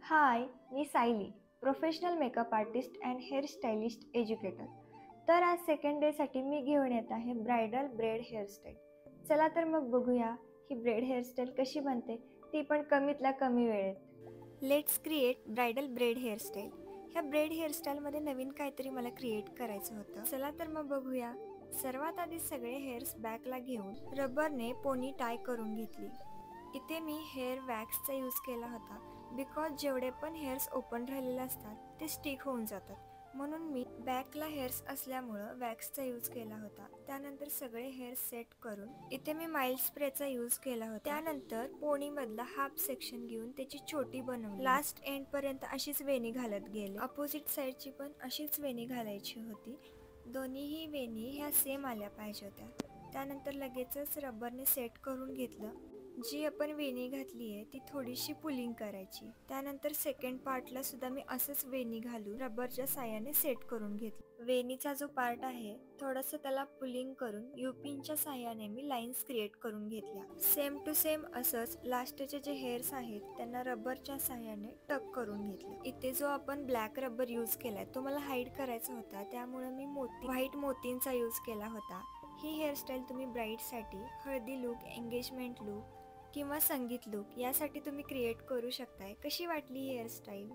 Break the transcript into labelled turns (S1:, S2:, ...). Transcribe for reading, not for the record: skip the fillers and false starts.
S1: High, me Sayali, professional makeup artist and hair stylist educator. तर आज second डेसाठी मी घेऊन येत आहे ब्रायडल ब्रेड हेअरस्टाईल. चला तर मग बघूया ही ब्रेड हेअरस्टाईल कशी बनते, ती पण कमीतल्या कमी वेळेत. Let's create bridal bread hairstyle. ह्या ब्रेड हेअरस्टाईलमध्ये नवीन काहीतरी मला क्रिएट करायचं होतं. चला तर मग बघूया. सर्वात आधी सगळे हेअर्स बॅकला घेऊन रबरने पोनी टाय करून घेतली. इथे मी हेअर वॅक्सचा यूज केला होता, बिकॉज जेवढे पण हेअर्स ओपन राहिलेले असतात ते स्टिक होऊन जातात, म्हणून मी बॅकला हेअर्स असल्यामुळं वॅक्सचा यूज केला होता. त्यानंतर सगळे हेअर्स सेट करून इथे मी माइल्ड स्प्रेचा यूज केला होता. त्यानंतर पोनीमधला हाफ सेक्शन घेऊन त्याची छोटी बनवली. लास्ट एंड पर्यंत अशीच वेणी घालत गेले. अपोजिट साईडची पण अशीच वेणी घालायची होती. दोन्हीही वेणी ह्या सेम आल्या पाहिजे होत्या. त्यानंतर लगेचच रबरने सेट करून घेतलं. जी आपण वेणी घातली आहे ती थोडीशी पुलिंग करायची. त्यानंतर सेकंड पार्टला सुद्धा मी असंच वेणी घालून रबरच्या साह्याने सेट करून घेतली. वेणीचा जो पार्ट आहे थोडंसं त्याला पुलिंग करून युपिनच्या साह्याने मी लाईन्स क्रिएट करून घेतल्या. सेम टू सेम असंच लास्टचे जे हेअर्स आहेत त्यांना रबरच्या साह्याने टक करून घेतलं. इथे जो आपण ब्लॅक रबर यूज केलाय तो मला हाईड करायचा होता, त्यामुळे मी व्हाईट मोतींचा यूज केला होता. ही हेअरस्टाईल तुम्ही ब्राईडसाठी, हळदी लुक, एंगेजमेंट लुक किंवा संगीत लुक यासाठी तुम्ही क्रिएट करू शकताय. कशी वाटली ही हेअरस्टाईल?